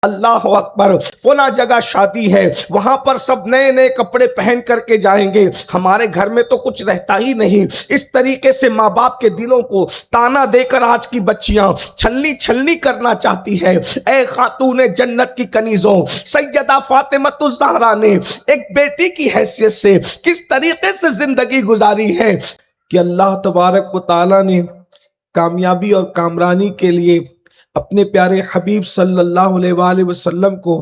اللہ اکبر، فلاں جگہ شادی ہے، وہاں پر سب نئے نئے کپڑے پہن کر کے جائیں گے، ہمارے گھر میں تو کچھ رہتا ہی نہیں۔ اس طریقے سے ماں باپ کے دلوں کو تانا دے کر آج کی بچیاں چھلنی چھلنی کرنا چاہتی ہے۔ اے خاتون جنت کی کنیزوں، سیدہ فاطمہ الزہرا نے ایک بیٹی کی حیثیت سے کس طریقے سے زندگی گزاری ہے کہ اللہ تبارک و تعالی نے کامیابی اور کامرانی کے لیے اپنے پیارے حبیب صلی اللہ علیہ وآلہ وسلم کو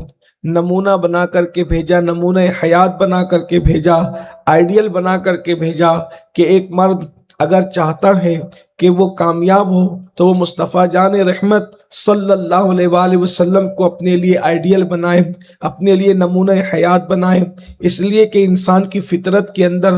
نمونہ بنا کر کے بھیجا، نمونہ حیات بنا کر کے بھیجا، آئیڈیل بنا کر کے بھیجا کہ ایک مرد اگر چاہتا ہے کہ وہ کامیاب ہو تو وہ مصطفیٰ جان رحمت صلی اللہ علیہ وآلہ وسلم کو اپنے لیے آئیڈیل بنائے، اپنے لیے نمونہ حیات بنائے۔ اس لیے کہ انسان کی فطرت کے اندر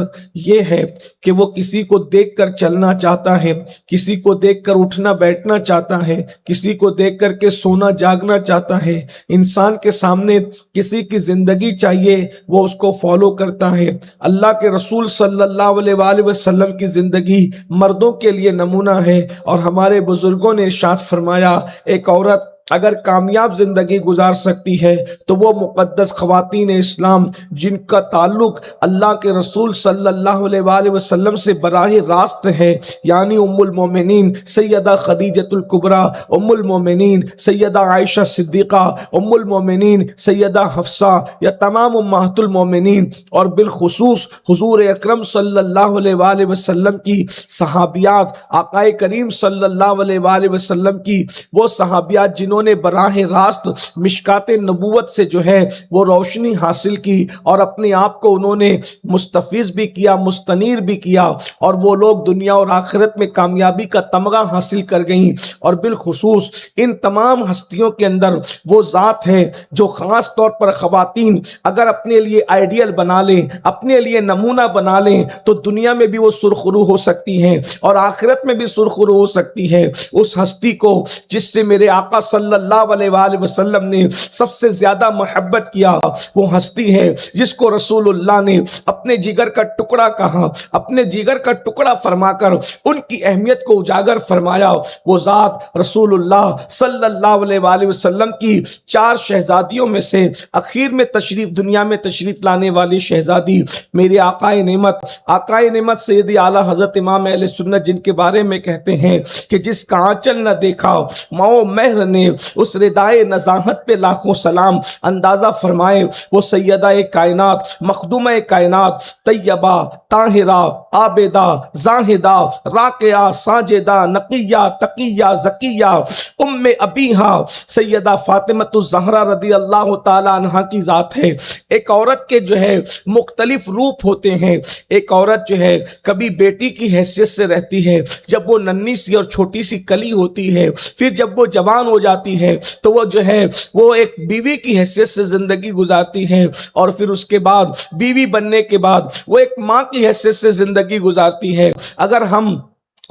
یہ ہے کہ وہ کسی کو دیکھ کر چلنا چاہتا ہے، کسی کو دیکھ کر اٹھنا بیٹھنا چاہتا ہے، کسی کو دیکھ کر کے سونا جاگنا چاہتا ہے۔ انسان کے سامنے کسی کی زندگی چاہیے، وہ اس کو فالو کرتا ہے۔ اللہ کے رسول صلی اللہ علیہ وآلہ وسلم کی زندگی مردوں کے لیے نمونہ ہے، اور ہمارے بزرگوں نے ارشاد فرمایا ایک عورت اگر کامیاب زندگی گزار سکتی ہے تو وہ مقدس خواتین اسلام جن کا تعلق اللہ کے رسول صلی اللہ علیہ وآلہ وسلم سے براہ راست ہے، یعنی ام المومنین سیدہ خدیجۃ الکبریٰ، ام المومنین سیدہ عائشہ صدیقہ، ام المومنین سیدہ حفصہ، یا تمام امہات المومنین، اور بالخصوص حضور اکرم صلی اللہ علیہ وآلہ وسلم کی صحابیات، آقا کریم صلی اللہ علیہ وآلہ وسلم کی وہ صحابیات جنہوں نے براہ راست مشکات نبوت سے جو ہے وہ روشنی حاصل کی، اور اپنے آپ کو انہوں نے مستفیض بھی کیا، مستنیر بھی کیا، اور وہ لوگ دنیا اور آخرت میں کامیابی کا تمغہ حاصل کر گئیں۔ اور بالخصوص ان تمام ہستیوں کے اندر وہ ذات ہے جو خاص طور پر خواتین اگر اپنے لیے آئیڈیل بنا لیں، اپنے لیے نمونہ بنا لیں تو دنیا میں بھی وہ سرخرو ہو سکتی ہیں اور آخرت میں بھی سرخرو ہو سکتی ہے۔ اس ہستی کو جس سے میرے آقا صلی اللہ علیہ وآلہ وسلم نے سب سے زیادہ محبت کیا، وہ ہستی ہے جس کو رسول اللہ نے اپنے جگر کا ٹکڑا کہا، اپنے جگر کا ٹکڑا فرما کر ان کی اہمیت کو اجاگر فرمایا۔ وہ ذات رسول اللہ صلی اللہ علیہ وآلہ وسلم کی 4 شہزادیوں میں سے اخیر میں دنیا میں تشریف لانے والی شہزادی میرے آقائے نعمت سیدی اعلیٰ حضرت امام اہل سنت، جن کے بارے میں کہتے ہیں کہ جس کا آنچل نہ دیکھا ماؤ مہر نے، اس ردائے نزاہت پہ لاکھوں سلام۔ اندازہ فرمائے وہ سیدہ کائنات، مخدومہ کائنات، طیبہ، طاہرہ، عابدہ، زاہدہ، راکعہ، ساجدہ، نقیہ، تقیہ، زکیہ، ام ابیہا سیدہ فاطمہ الزہرا رضی اللہ تعالی عنہا کی ذات ہے۔ ایک عورت کے جو ہے مختلف روپ ہوتے ہیں۔ ایک عورت جو ہے کبھی بیٹی کی حیثیت سے رہتی ہے جب وہ ننھی سی اور چھوٹی سی کلی ہوتی ہے، پھر جب وہ جوان ہو جاتی ہے تو وہ جو ہے وہ ایک بیوی کی حیثیت سے زندگی گزارتی ہے، اور پھر اس کے بعد بیوی بننے کے بعد وہ ایک ماں کی حیثیت سے زندگی گزارتی ہے۔ اگر ہم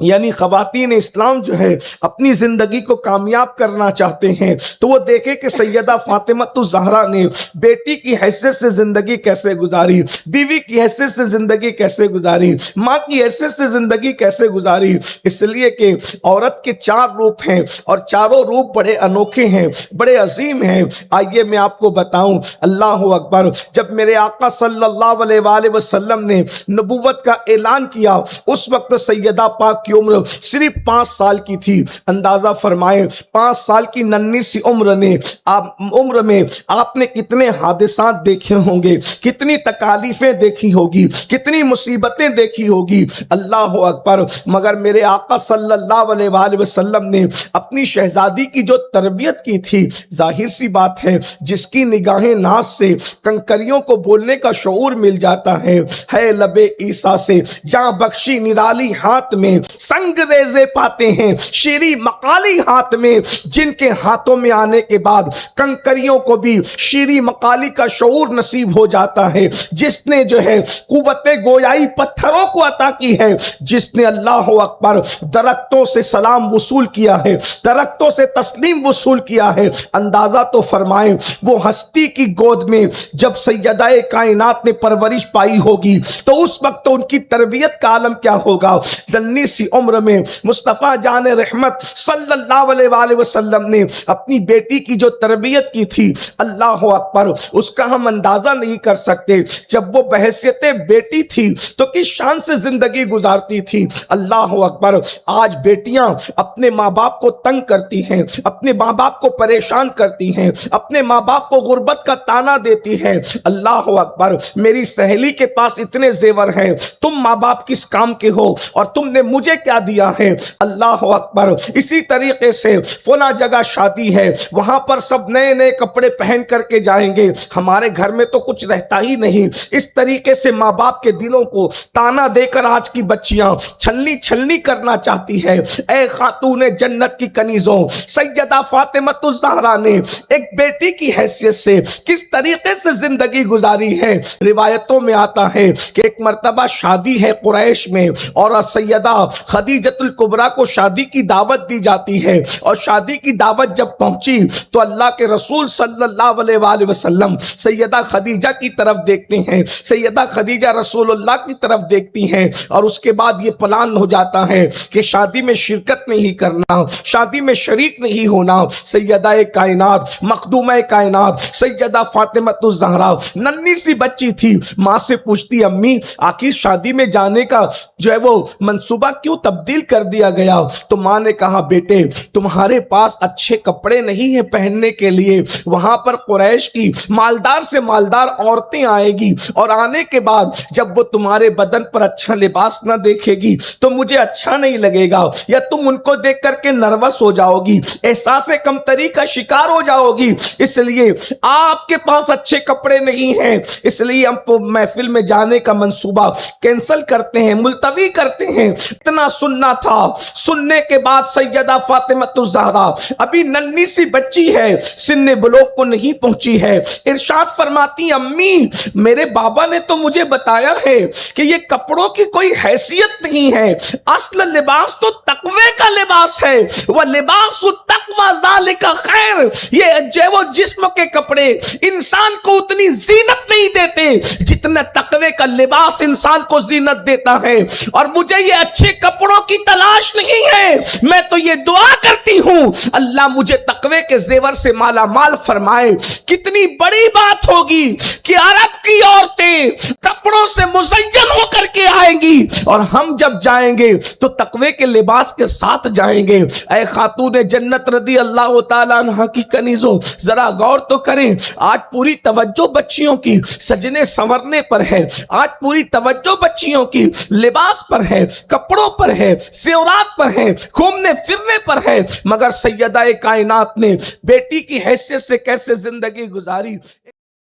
یعنی خواتین اسلام جو ہے اپنی زندگی کو کامیاب کرنا چاہتے ہیں تو وہ دیکھیں کہ سیدہ فاطمہ الزہرا نے بیٹی کی حیثیت سے زندگی کیسے گزاری، بیوی کی حیثیت سے زندگی کیسے گزاری، ماں کی حیثیت سے زندگی کیسے گزاری۔ اس لیے کہ عورت کے 4 روپ ہیں اور چاروں روپ بڑے انوکھے ہیں، بڑے عظیم ہیں۔ آئیے میں آپ کو بتاؤں، اللہ اکبر، جب میرے آقا صلی اللہ علیہ وآلہ وسلم نے نبوت کا اعلان کیا اس وقت سیدہ پاک کی عمر صرف 5 سال کی تھی۔ اندازہ فرمائیں 5 سال کی ننھی سی عمر میں آپ نے کتنے حادثات دیکھے ہوں گے، کتنی تکالیفیں دیکھی ہوگی، کتنی مصیبتیں دیکھی ہوگی، اللہ اکبر۔ مگر میرے آقا صلی اللہ علیہ وآلہ وسلم نے اپنی شہزادی کی جو تربیت کی تھی، ظاہر سی بات ہے جس کی نگاہیں ناز سے کنکریوں کو بولنے کا شعور مل جاتا ہے لبے عیسیٰ سے جہاں بخشی نرالی ہاتھ میں سنگ ریزے پاتے ہیں، شیری مقالی ہاتھ میں، جن کے ہاتھوں میں آنے کے بعد کنکریوں کو بھی شیری مقالی کا شعور نصیب ہو جاتا ہے، جس نے جو ہے قوت گویائی پتھروں کو عطا کی ہے، جس نے اللہ اکبر درختوں سے سلام وصول کیا ہے، درختوں سے تسلیم وصول کیا ہے۔ اندازہ تو فرمائیں وہ ہستی کی گود میں جب سیدہ کائنات نے پرورش پائی ہوگی تو اس وقت ان کی تربیت کا عالم کیا ہوگا۔ ننھی سی سی عمر میں مصطفیٰ جان رحمت صلی اللہ علیہ وسلم نے اپنی بیٹی کی جو تربیت کی تھی، اللہ اکبر، اس کا ہم اندازہ نہیں کر سکتے۔ جب وہ بحیثیت بیٹی تھی تو کس شان سے زندگی گزارتی تھی، اللہ اکبر۔ آج بیٹیاں اپنے ماں باپ کو تنگ کرتی ہیں، اپنے ماں باپ کو پریشان کرتی ہیں، اپنے ماں باپ کو غربت کا تانا دیتی ہیں، اللہ اکبر۔ میری سہیلی کے پاس اتنے زیور ہیں، تم ماں باپ کس کام کے ہو اور تم نے مجھے کیا دیا ہے، اللہ اکبر۔ اسی طریقے سے فلاں جگہ شادی ہے، وہاں پر سب نئے نئے کپڑے پہن کر کے جائیں گے، ہمارے گھر میں تو کچھ رہتا ہی نہیں۔ اس طریقے سے ماں باپ کے دلوں کو تانا دے کر آج کی بچیاں چھلنی چھلنی کرنا چاہتی ہے۔ اے خاتون جنت کی کنیزوں، سیدہ فاطمہ الزہرا نے ایک بیٹی کی حیثیت سے کس طریقے سے زندگی گزاری ہے۔ روایتوں میں آتا ہے کہ ایک مرتبہ شادی ہے قریش میں، اور سیدہ خدیجۃ الکبریٰ کو شادی کی دعوت دی جاتی ہے، اور شادی کی دعوت جب پہنچی تو اللہ کے رسول صلی اللہ علیہ وآلہ وسلم سیدہ خدیجہ کی طرف دیکھتے ہیں، سیدہ خدیجہ رسول اللہ کی طرف دیکھتی ہیں، اور اس کے بعد یہ پلان ہو جاتا ہے کہ شادی میں شرکت نہیں کرنا، شادی میں شریک نہیں ہونا۔ سیدہ کائنات، مخدومہ کائنات سیدہ فاطمہ الزہرا ننھی سی بچی تھی، ماں سے پوچھتی امی آخر شادی میں جانے کا جو ہے وہ منصوبہ کیوں تبدیل کر دیا گیا؟ تو ماں نے کہا بیٹے تمہارے پاس اچھے کپڑے نہیں ہیں پہننے کے لیے، وہاں پر قریش کی مالدار سے مالدار عورتیں آئے گی، اور آنے کے بعد جب وہ تمہارے بدن پر اچھا لباس نہ دیکھے گی تو مجھے اچھا نہیں لگے گا، یا تم ان کو دیکھ کر کے نروس ہو جاؤ گی، احساس کمتری کا شکار ہو جاؤ گی، اس لیے آپ کے پاس اچھے کپڑے نہیں ہیں، اس لیے ہم محفل میں جانے کا منصوبہ کینسل کرتے ہیں، ملتوی کرتے ہیں۔ اتنا سننا تھا، سننے کے بعد سیدہ فاطمہ الزہرا ابھی ننھی سی بچی ہے، سن بلوغ کو نہیں پہنچی ہے، ارشاد فرماتی امی میرے بابا نے تو مجھے بتایا ہے کہ یہ کپڑوں کی کوئی حیثیت نہیں ہے، اصل لباس تو تقوی کا لباس ہے، وہ لباس التقوی ذالک خیر، یہ جو وہ جسم کے کپڑے انسان کو اتنی زینت نہیں دیتے جتنا تقوی کا لباس انسان کو زینت دیتا ہے۔ اور مجھے یہ اچھے کپڑوں کی تلاش نہیں ہے، میں تو یہ دعا کرتی ہوں اللہ مجھے تقوی کے زیور سے مالا مال فرمائے۔ کتنی بڑی بات ہوگی کہ عرب کی عورتیں کپڑوں سے مزین ہو کر کے آئیں گی، اور ہم جب جائیں گے تو تقوی کے لباس کے ساتھ جائیں گے۔ اے خاتون جنت رضی اللہ تعالیٰ عنہ کی کنیزوں ذرا غور تو کریں، آج پوری توجہ بچیوں کی سجنے سنورنے پر ہے، آج پوری توجہ بچیوں کی لباس پر ہے، کپڑوں پر ہے، زیورات پر ہے، گھومنے پھرنے پر ہے، مگر سیدہ کائنات نے بیٹی کی حیثیت سے کیسے زندگی گزاری۔